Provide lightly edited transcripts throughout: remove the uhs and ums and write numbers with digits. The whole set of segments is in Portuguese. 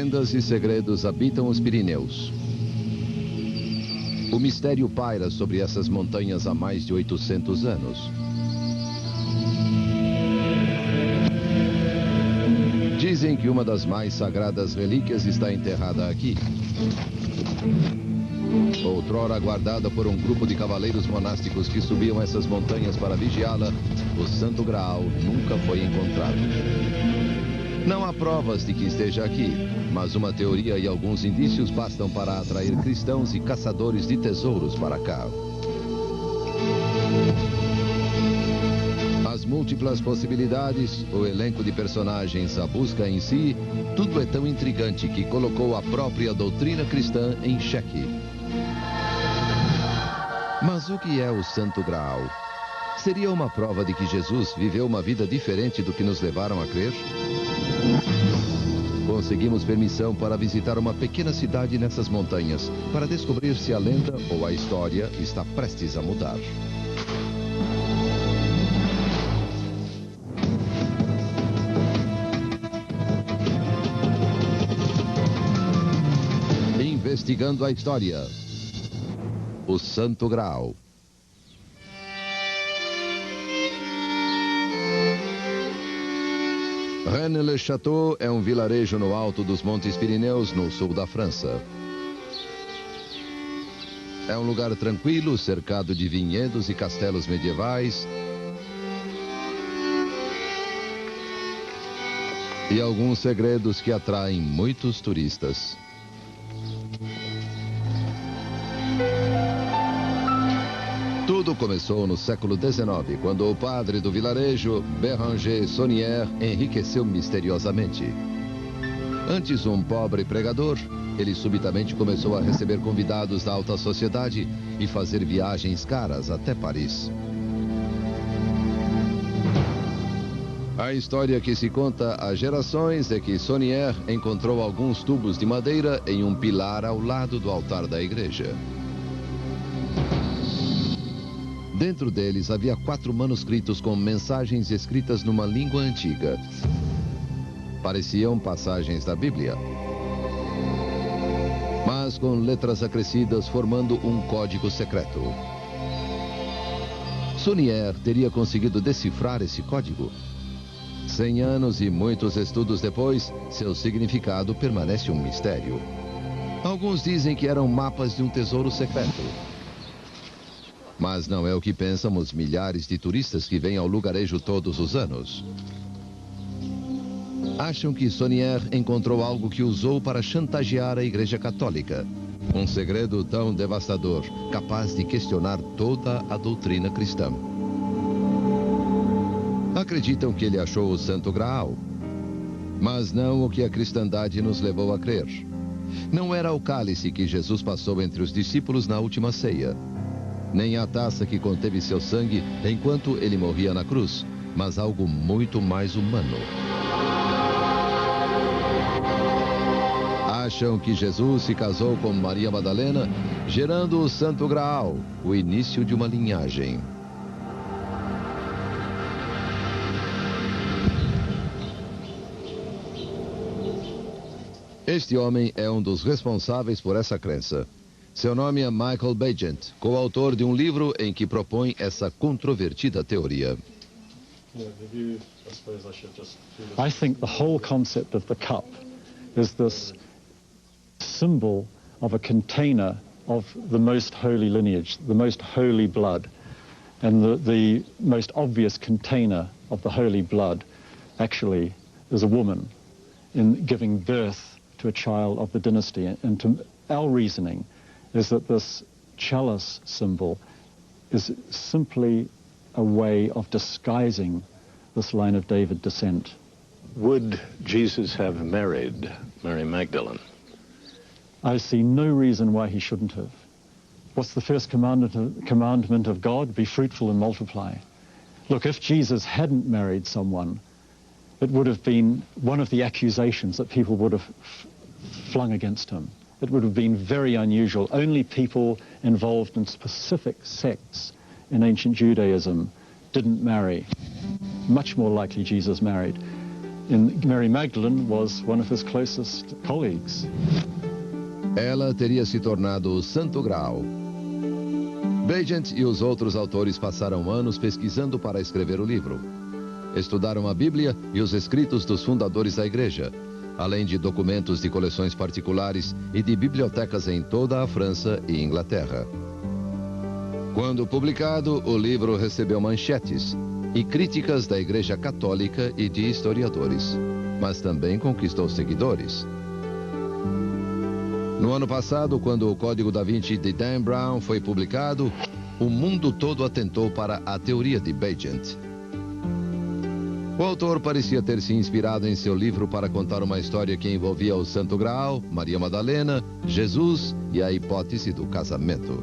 Lendas e segredos habitam os Pirineus. O mistério paira sobre essas montanhas há mais de 800 anos. Dizem que uma das mais sagradas relíquias está enterrada aqui. Outrora guardada por um grupo de cavaleiros monásticos que subiam essas montanhas para vigiá-la, o Santo Graal nunca foi encontrado. Não há provas de que esteja aqui, mas uma teoria e alguns indícios bastam para atrair cristãos e caçadores de tesouros para cá. As múltiplas possibilidades, o elenco de personagens, a busca em si, tudo é tão intrigante que colocou a própria doutrina cristã em xeque. Mas o que é o Santo Graal? Seria uma prova de que Jesus viveu uma vida diferente do que nos levaram a crer? Conseguimos permissão para visitar uma pequena cidade nessas montanhas, para descobrir se a lenda ou a história está prestes a mudar. Investigando a história. O Santo Graal. Rennes-le-Château é um vilarejo no alto dos Montes Pirineus, no sul da França. É um lugar tranquilo, cercado de vinhedos e castelos medievais. E alguns segredos que atraem muitos turistas. Tudo começou no século XIX, quando o padre do vilarejo, Béranger Saunière, enriqueceu misteriosamente. Antes um pobre pregador, ele subitamente começou a receber convidados da alta sociedade e fazer viagens caras até Paris. A história que se conta há gerações é que Saunière encontrou alguns tubos de madeira em um pilar ao lado do altar da igreja. Dentro deles havia 4 manuscritos com mensagens escritas numa língua antiga. Pareciam passagens da Bíblia, mas com letras acrescidas formando um código secreto. Saunière teria conseguido decifrar esse código. 100 anos e muitos estudos depois, seu significado permanece um mistério. Alguns dizem que eram mapas de um tesouro secreto. Mas não é o que pensam os milhares de turistas que vêm ao lugarejo todos os anos. Acham que Saunière encontrou algo que usou para chantagear a Igreja Católica. Um segredo tão devastador, capaz de questionar toda a doutrina cristã. Acreditam que ele achou o Santo Graal, mas não o que a cristandade nos levou a crer. Não era o cálice que Jesus passou entre os discípulos na última ceia, nem a taça que conteve seu sangue enquanto ele morria na cruz, mas algo muito mais humano. Acham que Jesus se casou com Maria Madalena, gerando o Santo Graal, o início de uma linhagem. Este homem é um dos responsáveis por essa crença. Seu nome é Michael Bagent, coautor de um livro em que propõe essa controvertida teoria. I think the whole concept of the cup is this symbol of a container of the most holy lineage, the most holy blood. And the most obvious container of the holy blood actually is a woman in giving birth to a child of the dynasty. And to our reasoning is that this chalice symbol is simply a way of disguising this line of David descent. Would Jesus have married Mary Magdalene? I see no reason why he shouldn't have. What's the first commandment of God? Be fruitful and multiply. Look, if Jesus hadn't married someone, it would have been one of the accusations that people would have flung against him. It would have been very unusual. Only people involved in specific sects in ancient Judaism didn't marry. Much more likely Jesus married. Mary Magdalene was one of his closest colleagues. Ela teria se tornado o Santo Graal. Bagent e os outros autores passaram anos pesquisando para escrever o livro. Estudaram a Bíblia e os escritos dos fundadores da igreja, além de documentos de coleções particulares e de bibliotecas em toda a França e Inglaterra. Quando publicado, o livro recebeu manchetes e críticas da Igreja Católica e de historiadores, mas também conquistou seguidores. No ano passado, quando o Código da Vinci de Dan Brown foi publicado, o mundo todo atentou para a teoria de Bagent. O autor parecia ter se inspirado em seu livro para contar uma história que envolvia o Santo Graal, Maria Madalena, Jesus e a hipótese do casamento.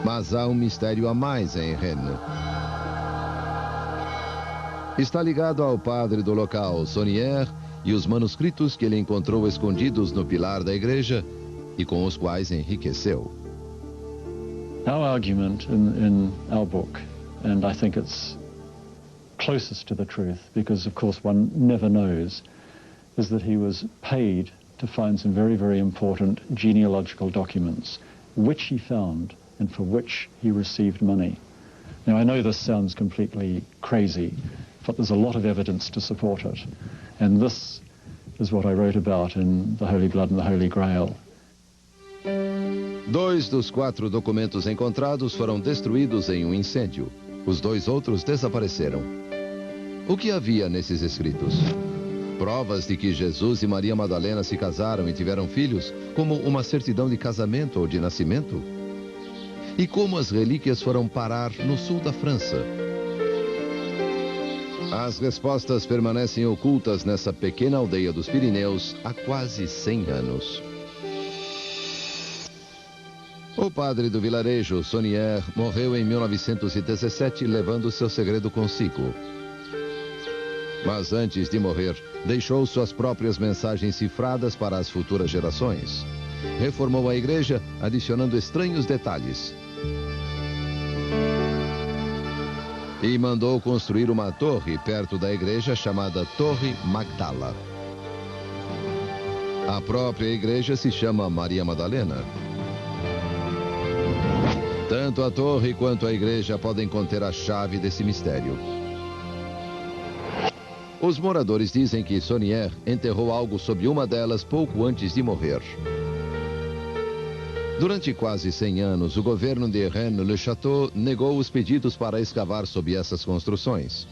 Mas há um mistério a mais em Rennes. Está ligado ao padre do local, Saunière, e os manuscritos que ele encontrou escondidos no pilar da igreja e com os quais enriqueceu. Our argument in our book, and I think it's closest to the truth, because of course one never knows, is that he was paid to find some very, very important genealogical documents, which he found and for which he received money. Now, I know this sounds completely crazy, but there's a lot of evidence to support it. And this is what I wrote about in The Holy Blood and the Holy Grail. 2 dos 4 documentos encontrados foram destruídos em um incêndio. Os 2 outros desapareceram. O que havia nesses escritos? Provas de que Jesus e Maria Madalena se casaram e tiveram filhos, como uma certidão de casamento ou de nascimento? E como as relíquias foram parar no sul da França? As respostas permanecem ocultas nessa pequena aldeia dos Pirineus há quase 100 anos. O padre do vilarejo, Saunière, morreu em 1917, levando seu segredo consigo. Mas antes de morrer, deixou suas próprias mensagens cifradas para as futuras gerações. Reformou a igreja, adicionando estranhos detalhes. E mandou construir uma torre perto da igreja chamada Torre Magdala. A própria igreja se chama Maria Madalena. Tanto a torre quanto a igreja podem conter a chave desse mistério. Os moradores dizem que Saunière enterrou algo sob uma delas pouco antes de morrer. Durante quase 100 anos, o governo de Rennes-le-Château negou os pedidos para escavar sob essas construções.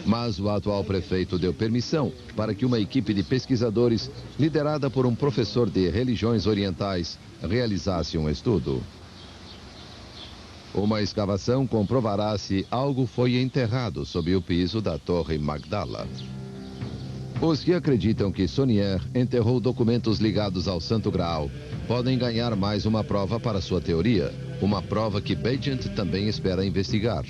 Mas o atual prefeito deu permissão para que uma equipe de pesquisadores, liderada por um professor de religiões orientais, realizasse um estudo. Uma escavação comprovará se algo foi enterrado sob o piso da Torre Magdala. Os que acreditam que Saunière enterrou documentos ligados ao Santo Graal podem ganhar mais uma prova para sua teoria, uma prova que Bagent também espera investigar.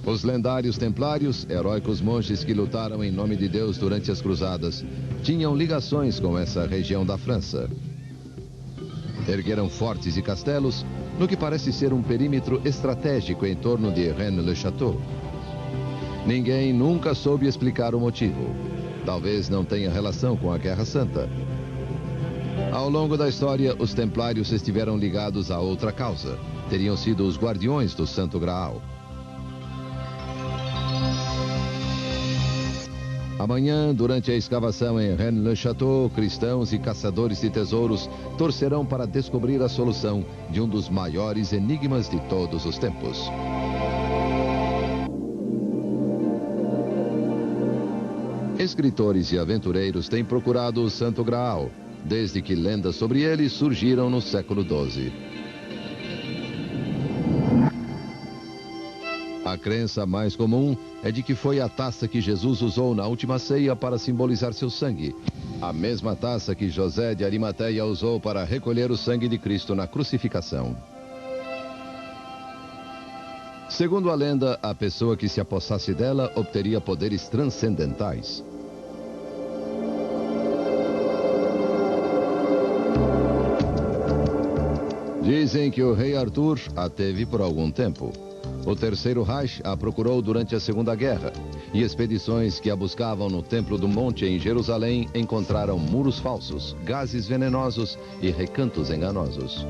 Os lendários templários, heróicos monges que lutaram em nome de Deus durante as cruzadas, tinham ligações com essa região da França. Ergueram fortes e castelos no que parece ser um perímetro estratégico em torno de Rennes-le-Château. Ninguém nunca soube explicar o motivo. Talvez não tenha relação com a Guerra Santa. Ao longo da história, os templários estiveram ligados a outra causa. Teriam sido os guardiões do Santo Graal. Amanhã, durante a escavação em Rennes-le-Château, cristãos e caçadores de tesouros torcerão para descobrir a solução de um dos maiores enigmas de todos os tempos. Escritores e aventureiros têm procurado o Santo Graal, desde que lendas sobre ele surgiram no século XII. A crença mais comum é de que foi a taça que Jesus usou na última ceia para simbolizar seu sangue. A mesma taça que José de Arimateia usou para recolher o sangue de Cristo na crucificação. Segundo a lenda, a pessoa que se apossasse dela obteria poderes transcendentais. Dizem que o rei Arthur a teve por algum tempo. O Terceiro Reich a procurou durante a Segunda Guerra, e expedições que a buscavam no Templo do Monte em Jerusalém encontraram muros falsos, gases venenosos e recantos enganosos.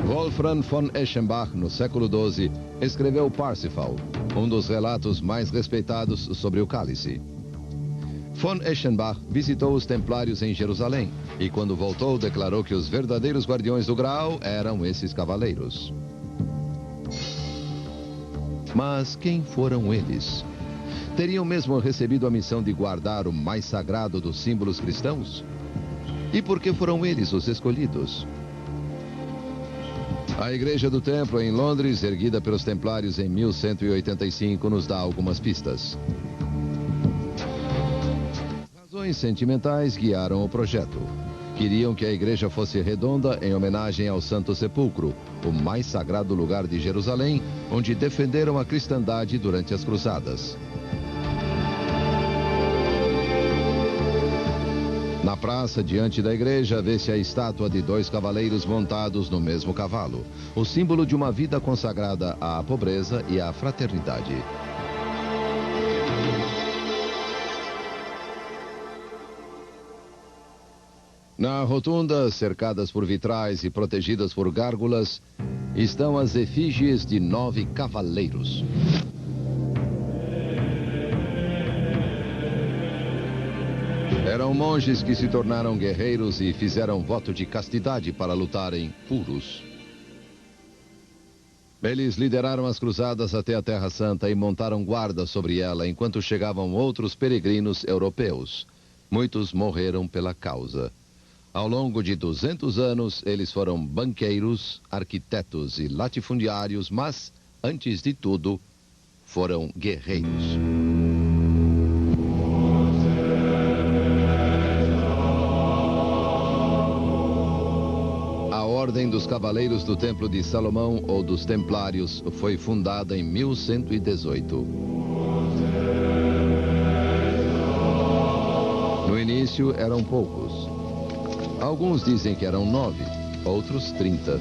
Wolfram von Eschenbach, no século XII, escreveu Parsifal, um dos relatos mais respeitados sobre o cálice. Von Eschenbach visitou os templários em Jerusalém e, quando voltou, declarou que os verdadeiros guardiões do Graal eram esses cavaleiros. Mas quem foram eles? Teriam mesmo recebido a missão de guardar o mais sagrado dos símbolos cristãos? E por que foram eles os escolhidos? A Igreja do Templo, em Londres, erguida pelos Templários em 1185, nos dá algumas pistas. Razões sentimentais guiaram o projeto. Queriam que a igreja fosse redonda em homenagem ao Santo Sepulcro, o mais sagrado lugar de Jerusalém, onde defenderam a cristandade durante as cruzadas. Na praça, diante da igreja, vê-se a estátua de dois cavaleiros montados no mesmo cavalo, o símbolo de uma vida consagrada à pobreza e à fraternidade. Na rotunda, cercadas por vitrais e protegidas por gárgulas, estão as efígies de 9 cavaleiros. Eram monges que se tornaram guerreiros e fizeram voto de castidade para lutarem puros. Eles lideraram as cruzadas até a Terra Santa e montaram guarda sobre ela enquanto chegavam outros peregrinos europeus. Muitos morreram pela causa. Ao longo de 200 anos, eles foram banqueiros, arquitetos e latifundiários, mas, antes de tudo, foram guerreiros. A Ordem dos Cavaleiros do Templo de Salomão, ou dos Templários, foi fundada em 1118. No início, eram poucos. Alguns dizem que eram 9, outros 30.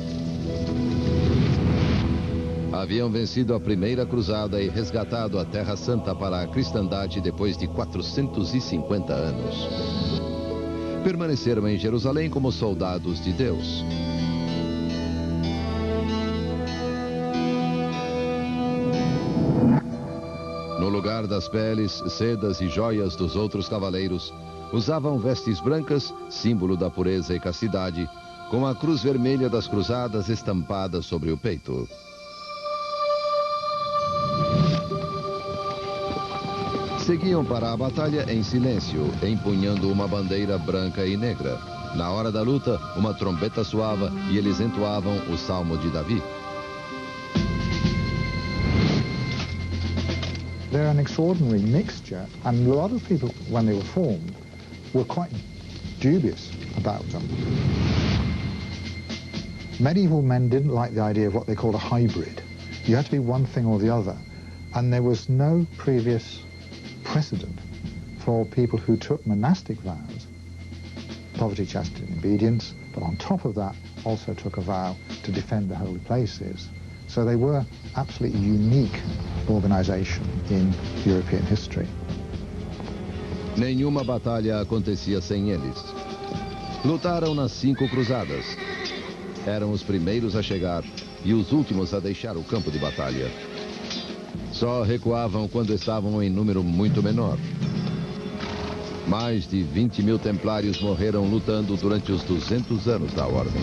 Haviam vencido a primeira cruzada e resgatado a Terra Santa para a cristandade depois de 450 anos. Permaneceram em Jerusalém como soldados de Deus. No lugar das peles, sedas e joias dos outros cavaleiros, usavam vestes brancas, símbolo da pureza e castidade, com a cruz vermelha das cruzadas estampada sobre o peito. Seguiam para a batalha em silêncio, empunhando uma bandeira branca e negra. Na hora da luta, uma trombeta soava e eles entoavam o Salmo de Davi. They're an extraordinary mixture, and a lot of people, when they were formed, were quite dubious about them. Medieval men didn't like the idea of what they called a hybrid. You had to be one thing or the other, and there was no previous precedent for people who took monastic vows, poverty, chastity, and obedience, but on top of that also took a vow to defend the holy places. So they were absolutely unique organization in European history. Nenhuma batalha acontecia sem eles. Lutaram nas 5 cruzadas. Eram os primeiros a chegar e os últimos a deixar o campo de batalha. Só recuavam quando estavam em número muito menor. Mais de 20 mil templários morreram lutando durante os 200 anos da Ordem.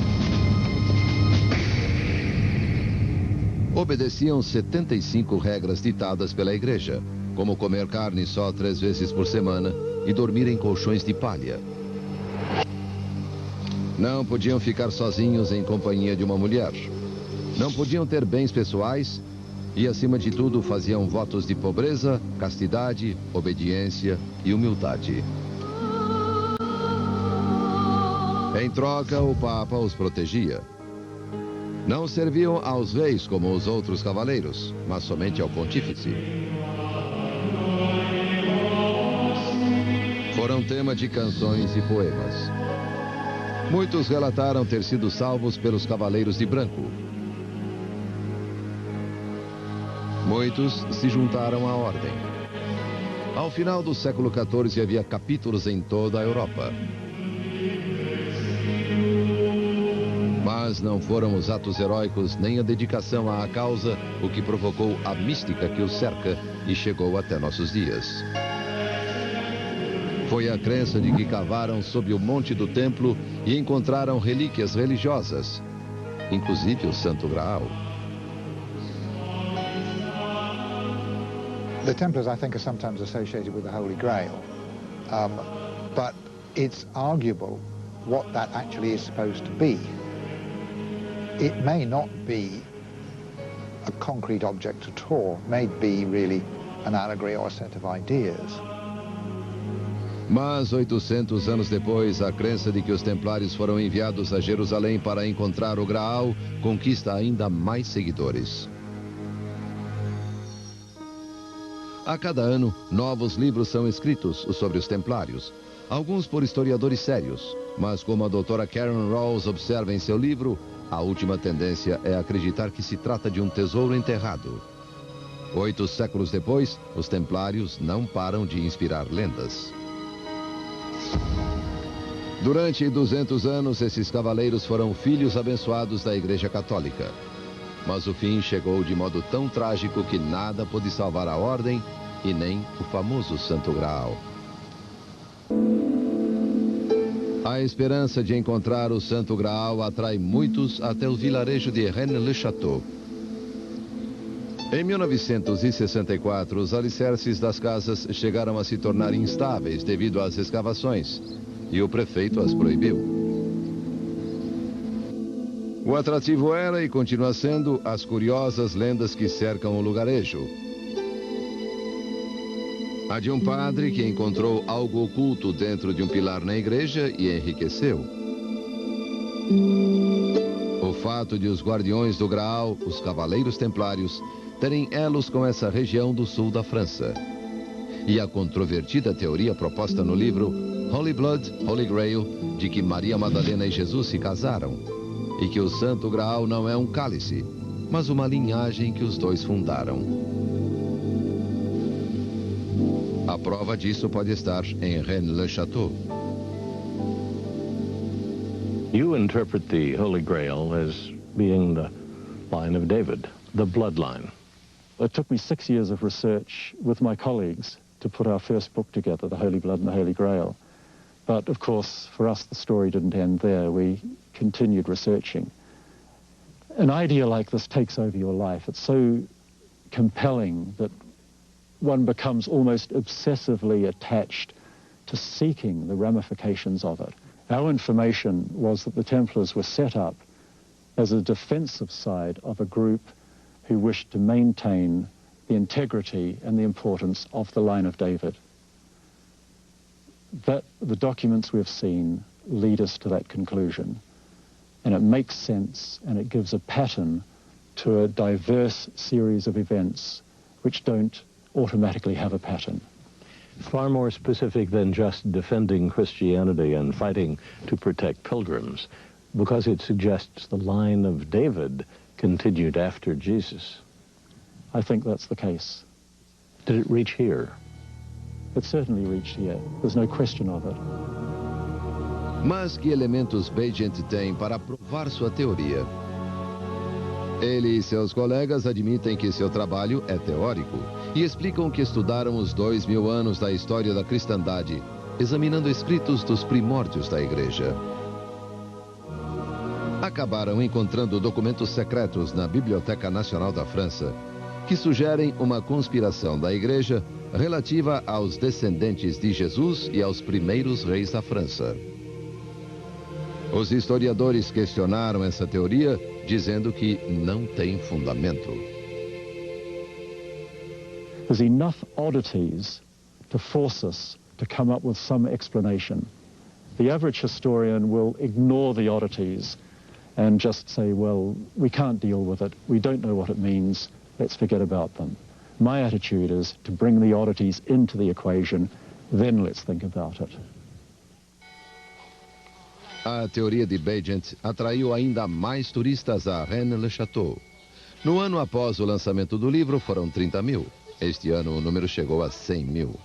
Obedeciam 75 regras ditadas pela Igreja, como comer carne só 3 vezes por semana e dormir em colchões de palha. Não podiam ficar sozinhos em companhia de uma mulher. Não podiam ter bens pessoais e, acima de tudo, faziam votos de pobreza, castidade, obediência e humildade. Em troca, o Papa os protegia. Não serviam aos reis como os outros cavaleiros, mas somente ao pontífice. Foram tema de canções e poemas. Muitos relataram ter sido salvos pelos cavaleiros de branco. Muitos se juntaram à ordem. Ao final do século XIV havia capítulos em toda a Europa. Mas não foram os atos heróicos nem a dedicação à causa o que provocou a mística que os cerca e chegou até nossos dias. Foi a crença de que cavaram sob o monte do templo e encontraram relíquias religiosas, inclusive o Santo Graal. The Templars, I think, are sometimes associated with the Holy Grail, but it's arguable what that actually is supposed to be. It may not be a concrete object at all. It may be really an allegory or a set of ideas. Mas 800 anos depois, a crença de que os templários foram enviados a Jerusalém para encontrar o Graal conquista ainda mais seguidores. A cada ano, novos livros são escritos sobre os templários, alguns por historiadores sérios, mas como a doutora Karen Rawls observa em seu livro, a última tendência é acreditar que se trata de um tesouro enterrado. 8 séculos depois, os templários não param de inspirar lendas. Durante 200 anos, esses cavaleiros foram filhos abençoados da Igreja Católica. Mas o fim chegou de modo tão trágico que nada pôde salvar a ordem e nem o famoso Santo Graal. A esperança de encontrar o Santo Graal atrai muitos até o vilarejo de Rennes-le-Château. Em 1964, os alicerces das casas chegaram a se tornar instáveis devido às escavações, e o prefeito as proibiu. O atrativo era e continua sendo as curiosas lendas que cercam o lugarejo. A de um padre que encontrou algo oculto dentro de um pilar na igreja e enriqueceu. O fato de os guardiões do Graal, os Cavaleiros Templários, terem elos com essa região do sul da França. E a controvertida teoria proposta no livro Holy Blood, Holy Grail, de que Maria Madalena e Jesus se casaram, e que o Santo Graal não é um cálice, mas uma linhagem que os dois fundaram. A prova disso pode estar em Rennes-le-Château. You interpret the Holy Grail as being the line of David, the bloodline. It took me 6 years of research with my colleagues to put our first book together, The Holy Blood and the Holy Grail. But of course, for us, the story didn't end there. We continued researching. An idea like this takes over your life. It's so compelling that one becomes almost obsessively attached to seeking the ramifications of it. Our information was that the Templars were set up as a defensive side of a group who wished to maintain the integrity and the importance of the line of David. That the documents we've seen lead us to that conclusion, and it makes sense and it gives a pattern to a diverse series of events which don't automatically have a pattern. Far more specific than just defending Christianity and fighting to protect pilgrims, because it suggests the line of David continued after Jesus. I think that's the case. Did it reach here? It certainly reached here. There's no question of it. Mas que elementos Bagent tem para provar sua teoria? Ele e seus colegas admitem que seu trabalho é teórico e explicam que estudaram os 2000 anos da história da cristandade, examinando escritos dos primórdios da igreja. Acabaram encontrando documentos secretos na Biblioteca Nacional da França, que sugerem uma conspiração da igreja relativa aos descendentes de Jesus e aos primeiros reis da França. Os historiadores questionaram essa teoria, dizendo que não tem fundamento. There's enough oddities to force us to come up with some explanation. The average historian will ignore the oddities and just say, well, we can't deal with it, we don't know what it means, let's forget about them. My attitude is to bring the oddities into the equation, then let's think about it. A teoria de Bagent atraiu ainda mais turistas a Rennes-le-Château. No ano após o lançamento do livro, foram 30 mil. Este ano, o número chegou a 100 mil.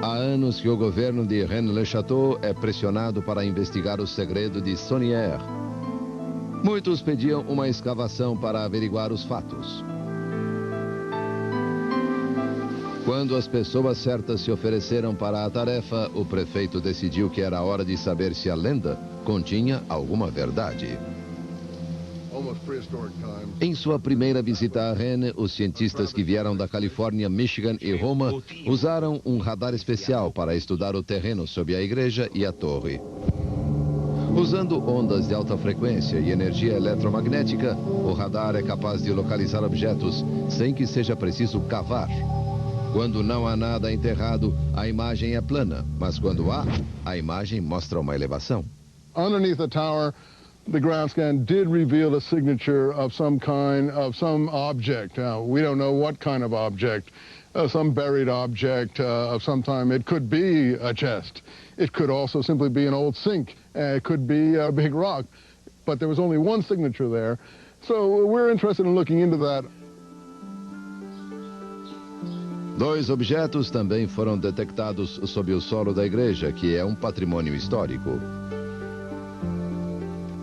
Há anos que o governo de Rennes-le-Château é pressionado para investigar o segredo de Saunière. Muitos pediam uma escavação para averiguar os fatos. Quando as pessoas certas se ofereceram para a tarefa, o prefeito decidiu que era hora de saber se a lenda continha alguma verdade. Em sua primeira visita a Rennes, os cientistas que vieram da Califórnia, Michigan e Roma usaram um radar especial para estudar o terreno sob a igreja e a torre. Usando ondas de alta frequência e energia eletromagnética, o radar é capaz de localizar objetos sem que seja preciso cavar. Quando não há nada enterrado, a imagem é plana, mas quando há, a imagem mostra uma elevação. Underneath the tower, the ground scan did reveal a signature of some kind, of some object. Now, we don't know what kind of object, some buried object of some time. It could be a chest. It could also simply be an old sink. It could be a big rock. But there was only one signature there. So we're interested in looking into that. Dois objetos também foram detectados sob o solo da igreja, que é um patrimônio histórico.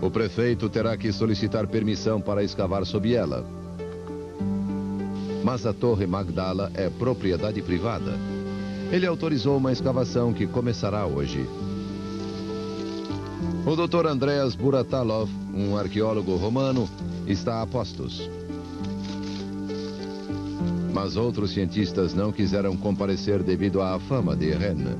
O prefeito terá que solicitar permissão para escavar sob ela. Mas a Torre Magdala é propriedade privada. Ele autorizou uma escavação que começará hoje. O Dr. Andreas Buratalov, um arqueólogo romano, está a postos. Mas outros cientistas não quiseram comparecer devido à fama de Rennes.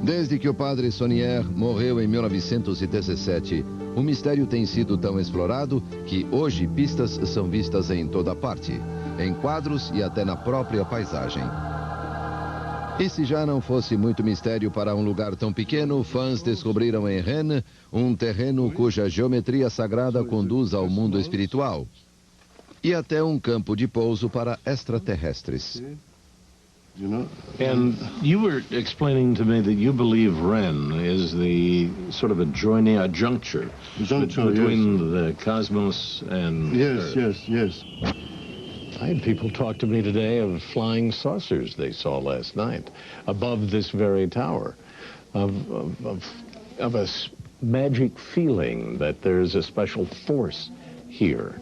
Desde que o padre Saunière morreu em 1917, o mistério tem sido tão explorado que hoje pistas são vistas em toda parte, em quadros e até na própria paisagem. E se já não fosse muito mistério para um lugar tão pequeno, fãs descobriram em Rennes um terreno cuja geometria sagrada conduz ao mundo espiritual. E até um campo de pouso para extraterrestres. And you were explaining to me that you believe Rennes is the sort of a juncture between the cosmos and Earth. Yes. I had people talk to me today of flying saucers they saw last night above this very tower, of a magic feeling that there's a special force here.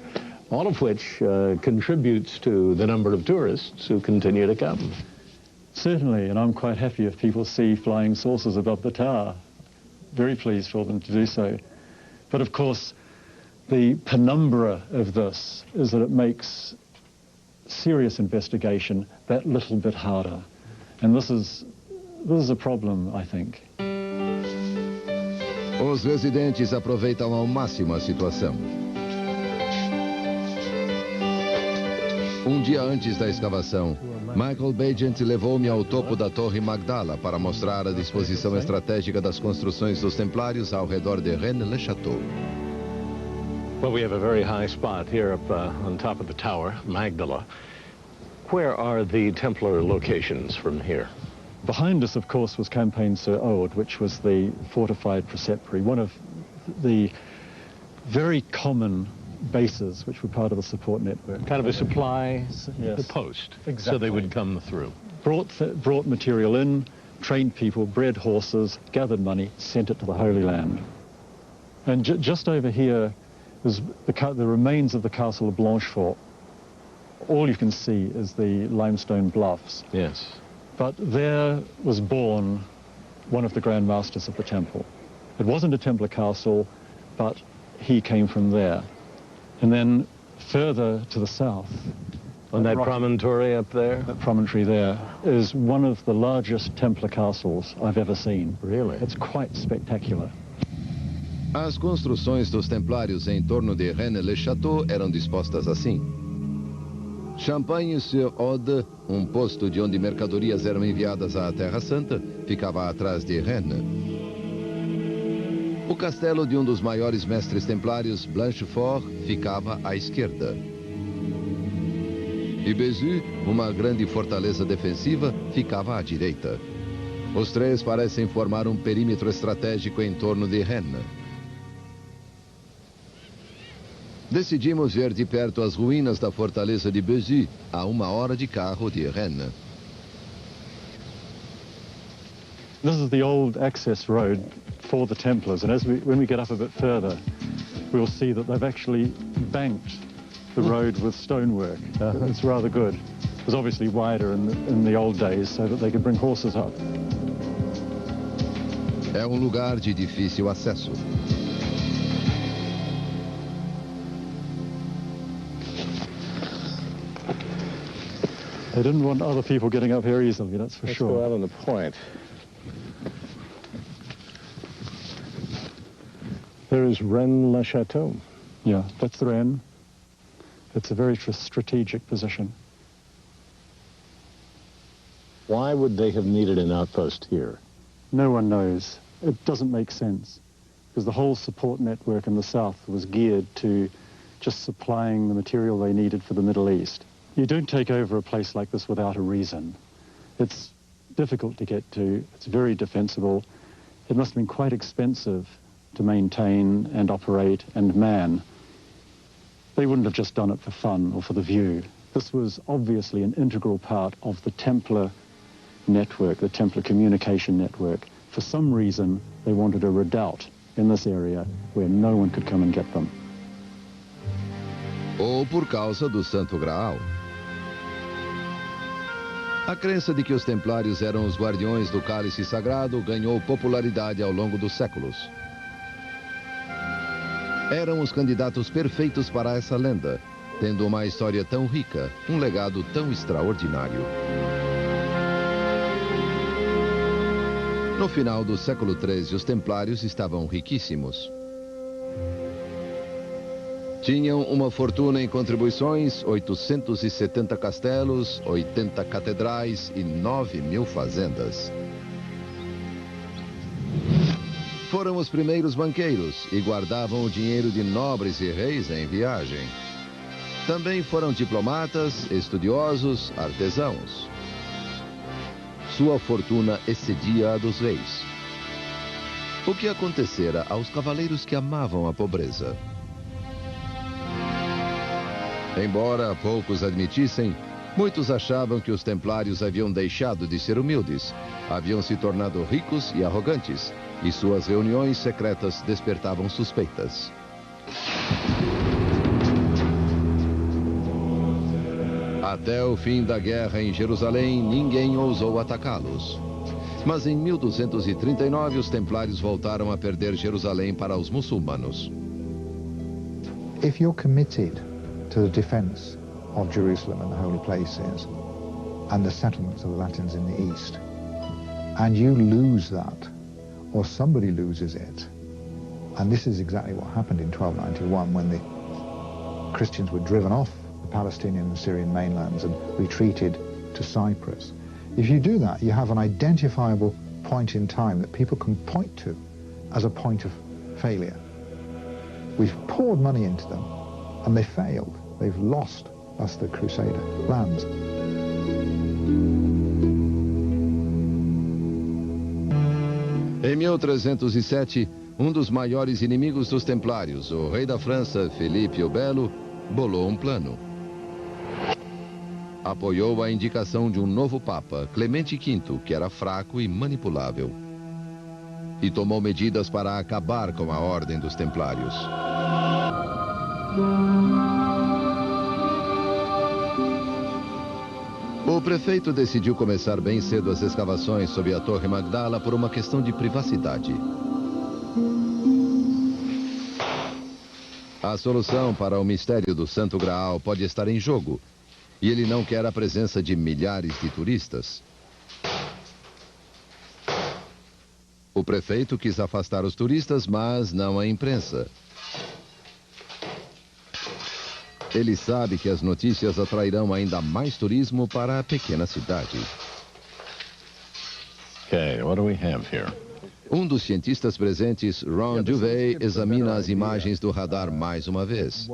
All of which contributes to the number of tourists who continue to come. Certainly, and I'm quite happy if people see flying saucers above the tower. Very pleased for them to do so. But of course, the penumbra of this is that it makes serious investigation that little bit harder. And this is a problem, I think. Os residentes aproveitam ao máximo a situação. Um dia antes da escavação, Michael Bagent levou-me ao topo da Torre Magdala para mostrar a disposição estratégica das construções dos Templários ao redor de Rennes-le-Château. Well, we have a very high spot here up on top of the tower, Magdala. Where are the Templar locations from here? Behind us, of course, was Campagne sur Aude, which was the fortified preceptory, one of the very common bases which were part of the support network. Kind of a supply Yes. post, Exactly. so they would come through. Brought material in, trained people, bred horses, gathered money, sent it to the Holy Land. And just over here is the remains of the castle of Blanchefort. All you can see is the limestone bluffs. Yes. But there was born one of the Grand Masters of the Temple. It wasn't a Templar castle, but he came from there. And then further to the south, On that promontory up there? that promontory there, is one of the largest Templar castles I've ever seen. Really? It's quite spectacular. As construções dos Templários em torno de Rennes-le-Château eram dispostas assim. Champagne-sur-Aude, um posto de onde mercadorias eram enviadas à Terra Santa, ficava atrás de Rennes. O castelo de um dos maiores mestres templários, Blanchefort, ficava à esquerda. E Bézu, uma grande fortaleza defensiva, ficava à direita. Os três parecem formar um perímetro estratégico em torno de Rennes. Decidimos ver de perto as ruínas da fortaleza de Béziers, a 1 hora de carro de Rennes. This is the old access road for the Templars, and when we get up a bit further, we'll see that they've actually banked the road with stonework. It's rather good. It was obviously wider in the old days so that they could bring horses up. É um lugar de difícil acesso. They didn't want other people getting up here easily, that's for sure. Let's go out on the point. There is Rennes-le-Château. Yeah, that's Rennes. It's a very strategic position. Why would they have needed an outpost here? No one knows. It doesn't make sense, because the whole support network in the south was geared to just supplying the material they needed for the Middle East. You don't take over a place like this without a reason. It's difficult to get to. It's very defensible. It must have been quite expensive to maintain and operate and man. They wouldn't have just done it for fun or for the view. This was obviously an integral part of the Templar network, the Templar communication network. For some reason, they wanted a redoubt in this area where no one could come and get them. Ou por causa do Santo Graal. A crença de que os templários eram os guardiões do cálice sagrado ganhou popularidade ao longo dos séculos. Eram os candidatos perfeitos para essa lenda, tendo uma história tão rica, um legado tão extraordinário. No final do século XIII, os templários estavam riquíssimos. Tinham uma fortuna em contribuições, 870 castelos, 80 catedrais e 9.000 fazendas. Foram os primeiros banqueiros e guardavam o dinheiro de nobres e reis em viagem. Também foram diplomatas, estudiosos, artesãos. Sua fortuna excedia a dos reis. O que acontecera aos cavaleiros que amavam a pobreza? Embora poucos admitissem, muitos achavam que os templários haviam deixado de ser humildes, haviam se tornado ricos e arrogantes, e suas reuniões secretas despertavam suspeitas. Até o fim da guerra em Jerusalém, ninguém ousou atacá-los. Mas em 1239, os templários voltaram a perder Jerusalém para os muçulmanos. If you're committed to the defense of Jerusalem and the holy places and the settlements of the Latins in the east, and you lose that, or somebody loses it, and this is exactly what happened in 1291 when the Christians were driven off the Palestinian and Syrian mainlands and retreated to Cyprus. If you do that, you have an identifiable point in time that people can point to as a point of failure. We've poured money into them, and they failed. They've lost us, the Crusader lands. Em 1307, um dos maiores inimigos dos templários, o rei da França, Felipe o Belo, bolou um plano. Apoiou a indicação de um novo papa, Clemente V, que era fraco e manipulável. E tomou medidas para acabar com a ordem dos templários. O prefeito decidiu começar bem cedo as escavações sob a Torre Magdala por uma questão de privacidade. A solução para o mistério do Santo Graal pode estar em jogo, e ele não quer a presença de milhares de turistas. O prefeito quis afastar os turistas, mas não a imprensa. Ele sabe que as notícias atrairão ainda mais turismo para a pequena cidade. Okay, what do we have here? Um dos cientistas presentes, Ron Duvet, examina as imagens do radar mais uma vez.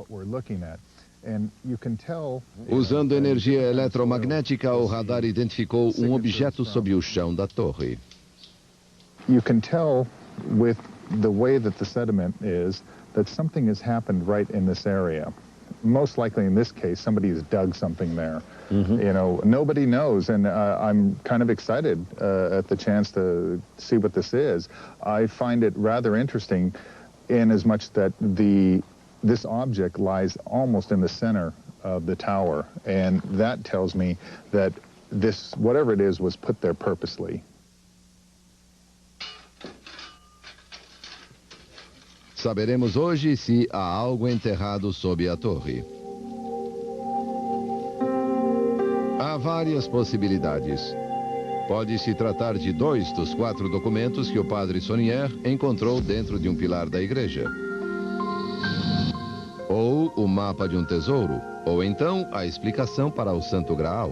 Usando energia eletromagnética, o radar identificou um objeto sob o chão da torre. You can tell with the way that the sediment is that something has happened right in this area. Most likely in this case, somebody has dug something there. You know, nobody knows, and I'm kind of excited at the chance to see what this is. I find it rather interesting in as much that this object lies almost in the center of the tower, and that tells me that this, whatever it is, was put there purposely. Saberemos hoje se há algo enterrado sob a torre. Há várias possibilidades. Pode se tratar de 2 dos 4 documentos que o padre Saunière encontrou dentro de um pilar da igreja. Ou o mapa de um tesouro, ou então a explicação para o Santo Graal.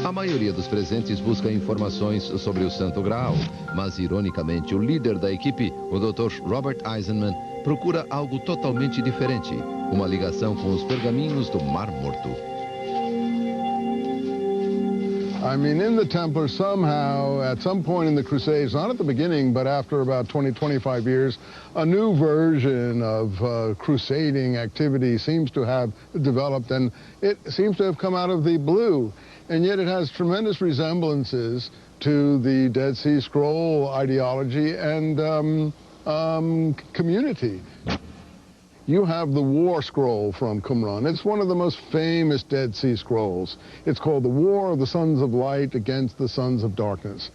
A maioria dos presentes busca informações sobre o Santo Graal, mas, ironicamente, o líder da equipe, o Dr. Robert Eisenman, procura algo totalmente diferente, uma ligação com os pergaminhos do Mar Morto. I mean, in the Templar, somehow, at some point in the Crusades, not at the beginning, but after about 20, 25 years, a new version of crusading activity seems to have developed, and it seems to have come out of the blue. And yet it has tremendous resemblances to the Dead Sea Scroll ideology and community. You have the War Scroll from Qumran. It's one of the most famous Dead Sea Scrolls. It's called the War of the Sons of Light against the Sons of Darkness.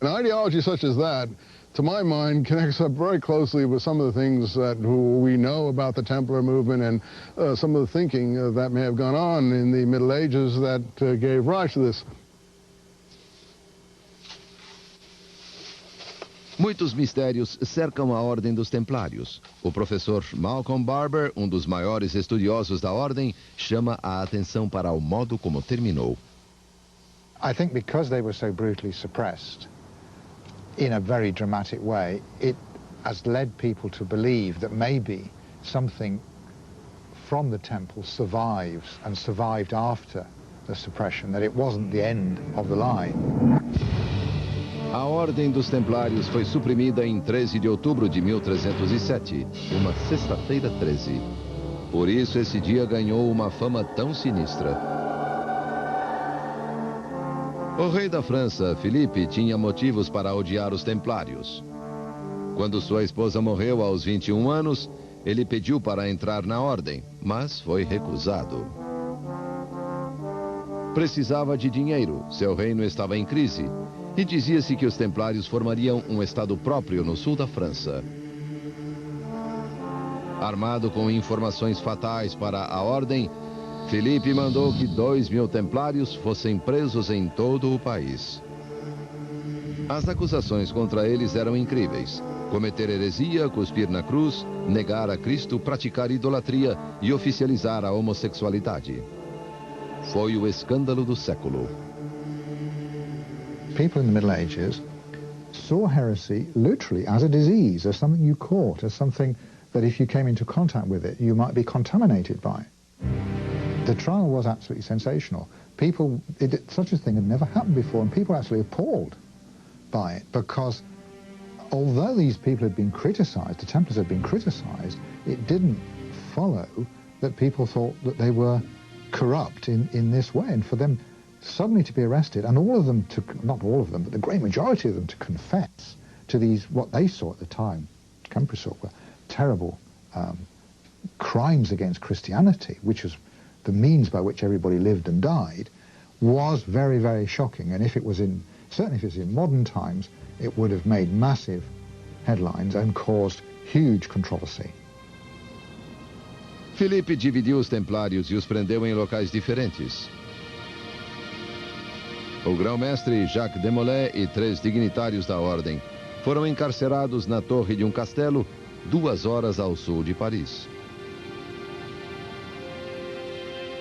An ideology such as that, to my mind, connects up very closely with some of the things that we know about the Templar movement and some of the thinking that may have gone on in the Middle Ages that gave rise to this. Muitos mistérios cercam a Ordem dos Templários. O professor Malcolm Barber, um dos maiores estudiosos da Ordem, chama a atenção para o modo como terminou. I think because they were so brutally suppressed, in a very dramatic way, it has led people to believe that maybe something from the temple survives and survived after the suppression, that it wasn't the end of the line. A Ordem dos Templários foi suprimida em 13 de outubro de 1307, uma sexta-feira 13. Por isso esse dia ganhou uma fama tão sinistra. O rei da França, Filipe, tinha motivos para odiar os Templários. Quando sua esposa morreu aos 21 anos, ele pediu para entrar na Ordem, mas foi recusado. Precisava de dinheiro, seu reino estava em crise, e dizia-se que os Templários formariam um estado próprio no sul da França. Armado com informações fatais para a Ordem, Filipe mandou que 2.000 Templários fossem presos em todo o país. As acusações contra eles eram incríveis: cometer heresia, cuspir na cruz, negar a Cristo, praticar idolatria e oficializar a homossexualidade. Foi o escândalo do século. People in the Middle Ages saw heresy literally as a disease, as something you caught, as something that if you came into contact with it, you might be contaminated by. The trial was absolutely sensational. Such a thing had never happened before, and people were actually appalled by it, because although these people had been criticized, the Templars had been criticized, it didn't follow that people thought that they were corrupt in this way, and for them suddenly to be arrested, and all of them not all of them, but the great majority of them to confess to these, what they saw at the time, contemporary saw, were terrible crimes against Christianity, which was the means by which everybody lived and died, was very, very shocking. And certainly if it was in modern times, it would have made massive headlines and caused huge controversy. Filipe dividiu os Templários e os prendeu em locais diferentes. O grão-mestre Jacques de Molay e 3 dignitários da Ordem foram encarcerados na torre de um castelo 2 horas ao sul de Paris.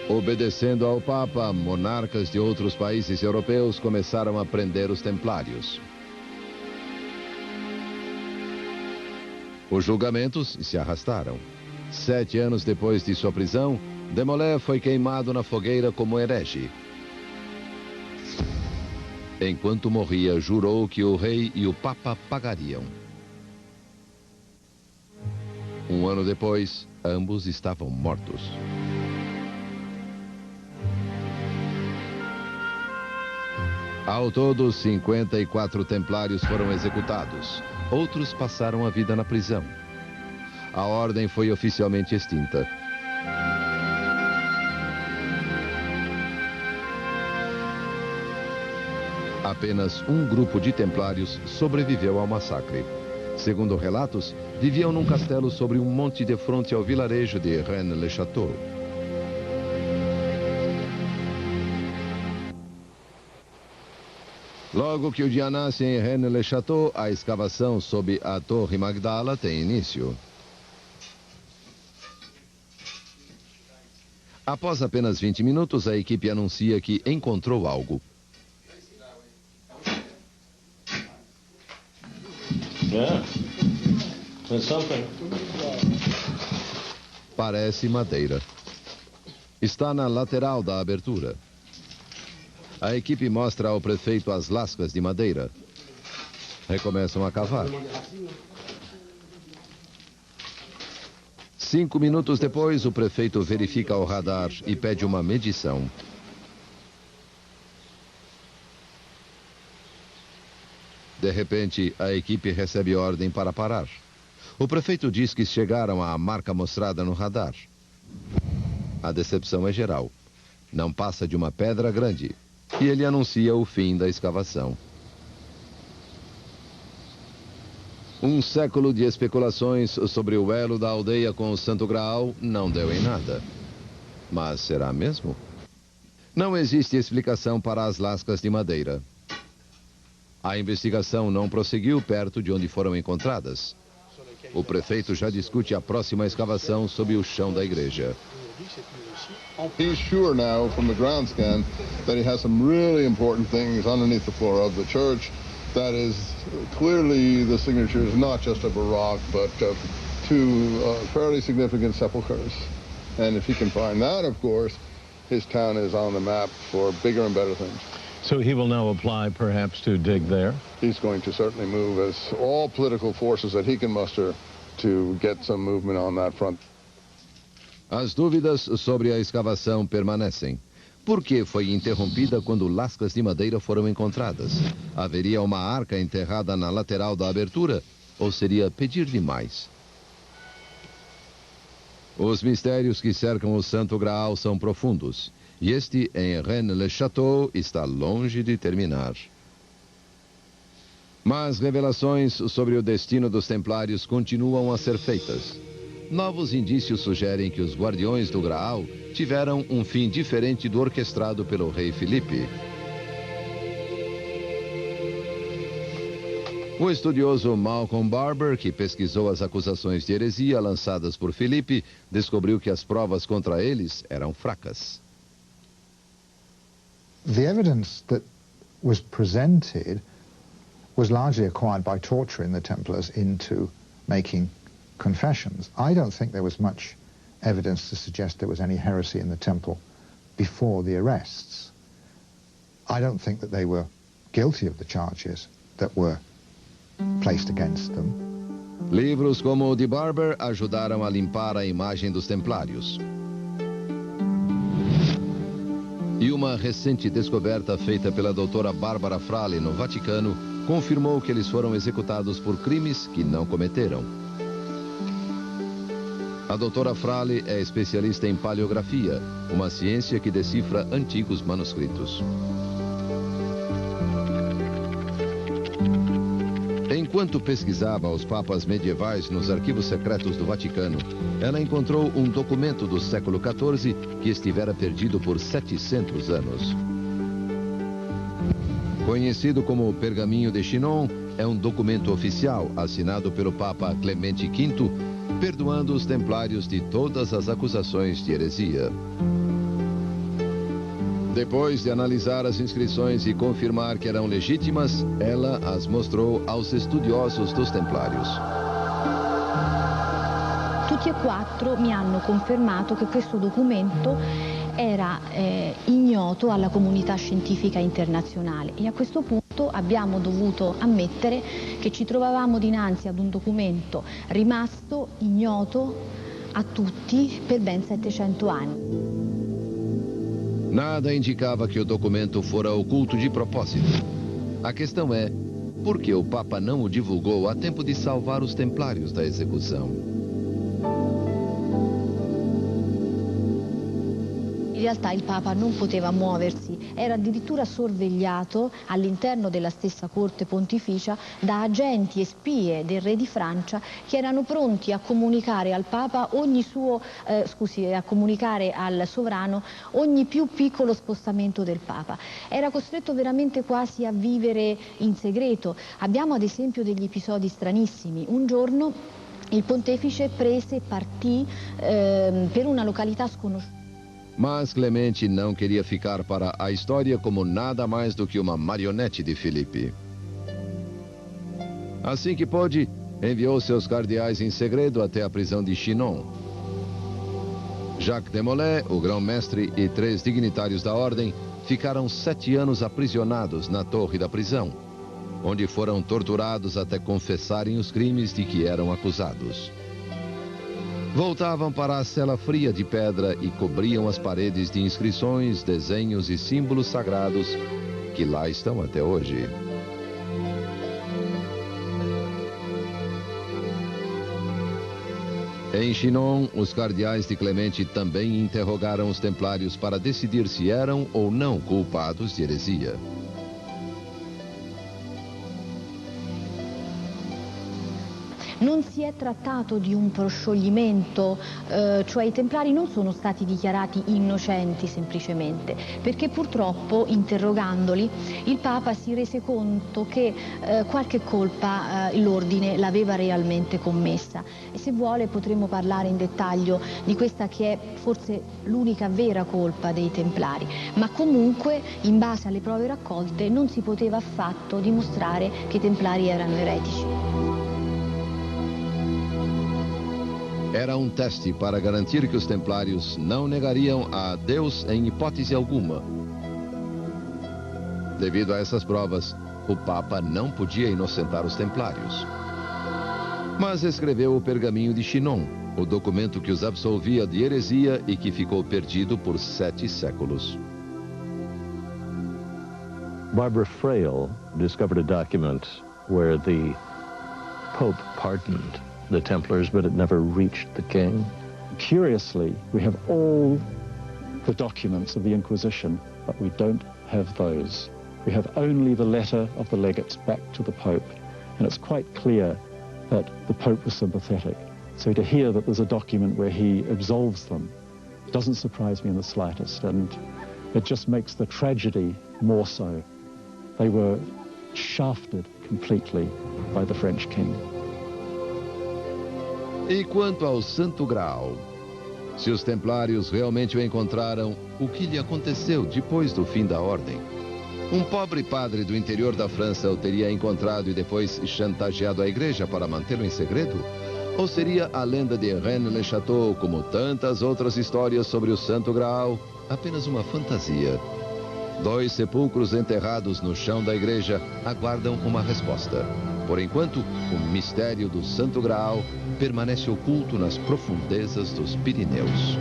Obedecendo ao Papa, monarcas de outros países europeus começaram a prender os Templários. Os julgamentos se arrastaram. 7 anos depois de sua prisão, de Molay foi queimado na fogueira como herege. Enquanto morria, jurou que o rei e o Papa pagariam. Um ano depois, ambos estavam mortos. Ao todo, 54 templários foram executados. Outros passaram a vida na prisão. A ordem foi oficialmente extinta. Apenas um grupo de templários sobreviveu ao massacre. Segundo relatos, viviam num castelo sobre um monte de fronte ao vilarejo de Rennes-le-Château. Logo que o dia nasce em Rennes-le-Château, a escavação sob a Torre Magdala tem início. Após apenas 20 minutos, a equipe anuncia que encontrou algo. Parece madeira. Está na lateral da abertura. A equipe mostra ao prefeito as lascas de madeira. Recomeçam a cavar. 5 minutos depois, o prefeito verifica o radar e pede uma medição. De repente, a equipe recebe ordem para parar. O prefeito diz que chegaram à marca mostrada no radar. A decepção é geral. Não passa de uma pedra grande. E ele anuncia o fim da escavação. Um século de especulações sobre o elo da aldeia com o Santo Graal não deu em nada. Mas será mesmo? Não existe explicação para as lascas de madeira. A investigação não prosseguiu perto de onde foram encontradas. O prefeito já discute a próxima escavação sob o chão da igreja. He's sure now from the ground scan that he has some really important things underneath the floor of the church. That is, clearly the signature is not just of a rock, but of two fairly significant sepulchres. And if he can find that, of course, his town is on the map for bigger and better things. So he will now apply perhaps to dig there? He's going to certainly move as all political forces that he can muster to get some movement on that front. As dúvidas sobre a escavação permanecem. Por que foi interrompida quando lascas de madeira foram encontradas? Haveria uma arca enterrada na lateral da abertura? Ou seria pedir demais? Os mistérios que cercam o Santo Graal são profundos. E este, em Rennes-le-Château, está longe de terminar. Mas revelações sobre o destino dos templários continuam a ser feitas. Novos indícios sugerem que os guardiões do Graal tiveram um fim diferente do orquestrado pelo rei Filipe. O estudioso Malcolm Barber, que pesquisou as acusações de heresia lançadas por Filipe, descobriu que as provas contra eles eram fracas. The evidence that was presented was largely acquired by torturing the Templars into making confessions. I don't think there was much evidence to suggest there was any heresy in the temple before the arrests. I don't think that they were guilty of the charges that were placed against them. Livros como o de Barber ajudaram a limpar a imagem dos templários. E uma recente descoberta feita pela doutora Bárbara Frale no Vaticano confirmou que eles foram executados por crimes que não cometeram. A doutora Frale é especialista em paleografia, uma ciência que decifra antigos manuscritos. Enquanto pesquisava os papas medievais nos arquivos secretos do Vaticano, ela encontrou um documento do século XIV que estivera perdido por 700 anos. Conhecido como Pergaminho de Chinon, é um documento oficial assinado pelo Papa Clemente V, perdoando os templários de todas as acusações de heresia. Depois de analisar as inscrições e confirmar que eram legítimas, ela as mostrou aos estudiosos dos templários. Tutti e quattro mi hanno confermato che questo documento era ignoto alla comunità scientifica internazionale e a questo punto punto abbiamo dovuto ammettere che ci trovavamo dinanzi ad un documento rimasto ignoto a tutti per ben 700 anni. Nada indicava que o documento fora oculto de propósito. A questão é, por que o Papa não o divulgou a tempo de salvar os templários da execução? In realtà il Papa non poteva muoversi, era addirittura sorvegliato all'interno della stessa corte pontificia da agenti e spie del re di Francia che erano pronti a comunicare al Papa a comunicare al sovrano ogni più piccolo spostamento del Papa. Era costretto veramente quasi a vivere in segreto. Abbiamo ad esempio degli episodi stranissimi. Un giorno il pontefice prese e partì per una località sconosciuta. Mas Clemente não queria ficar para a história como nada mais do que uma marionete de Filipe. Assim que pôde, enviou seus cardeais em segredo até a prisão de Chinon. Jacques de Molay, o grão-mestre e 3 dignitários da ordem ficaram 7 anos aprisionados na torre da prisão, onde foram torturados até confessarem os crimes de que eram acusados. Voltavam para a cela fria de pedra e cobriam as paredes de inscrições, desenhos e símbolos sagrados que lá estão até hoje. Em Chinon, os cardeais de Clemente também interrogaram os templários para decidir se eram ou não culpados de heresia. Non si è trattato di un proscioglimento, cioè i templari non sono stati dichiarati innocenti semplicemente, perché purtroppo interrogandoli il Papa si rese conto che qualche colpa l'ordine l'aveva realmente commessa e se vuole potremmo parlare in dettaglio di questa che è forse l'unica vera colpa dei templari, ma comunque in base alle prove raccolte non si poteva affatto dimostrare che i templari erano eretici. Era um teste para garantir que os templários não negariam a Deus em hipótese alguma. Devido a essas provas, o Papa não podia inocentar os templários. Mas escreveu o Pergaminho de Chinon, o documento que os absolvia de heresia e que ficou perdido por 7 séculos. Barbara Fraile discovered a document where the Pope pardoned the Templars, but it never reached the king. Curiously, we have all the documents of the Inquisition, but we don't have those. We have only the letter of the legates back to the Pope, and it's quite clear that the Pope was sympathetic. So to hear that there's a document where he absolves them doesn't surprise me in the slightest, and it just makes the tragedy more so. They were shafted completely by the French king. E quanto ao Santo Graal? Se os templários realmente o encontraram, o que lhe aconteceu depois do fim da ordem? Um pobre padre do interior da França o teria encontrado e depois chantageado a igreja para mantê-lo em segredo? Ou seria a lenda de Rennes-le-Château, como tantas outras histórias sobre o Santo Graal, apenas uma fantasia? 2 sepulcros enterrados no chão da igreja aguardam uma resposta. Por enquanto, o mistério do Santo Graal permanece oculto nas profundezas dos Pirineus.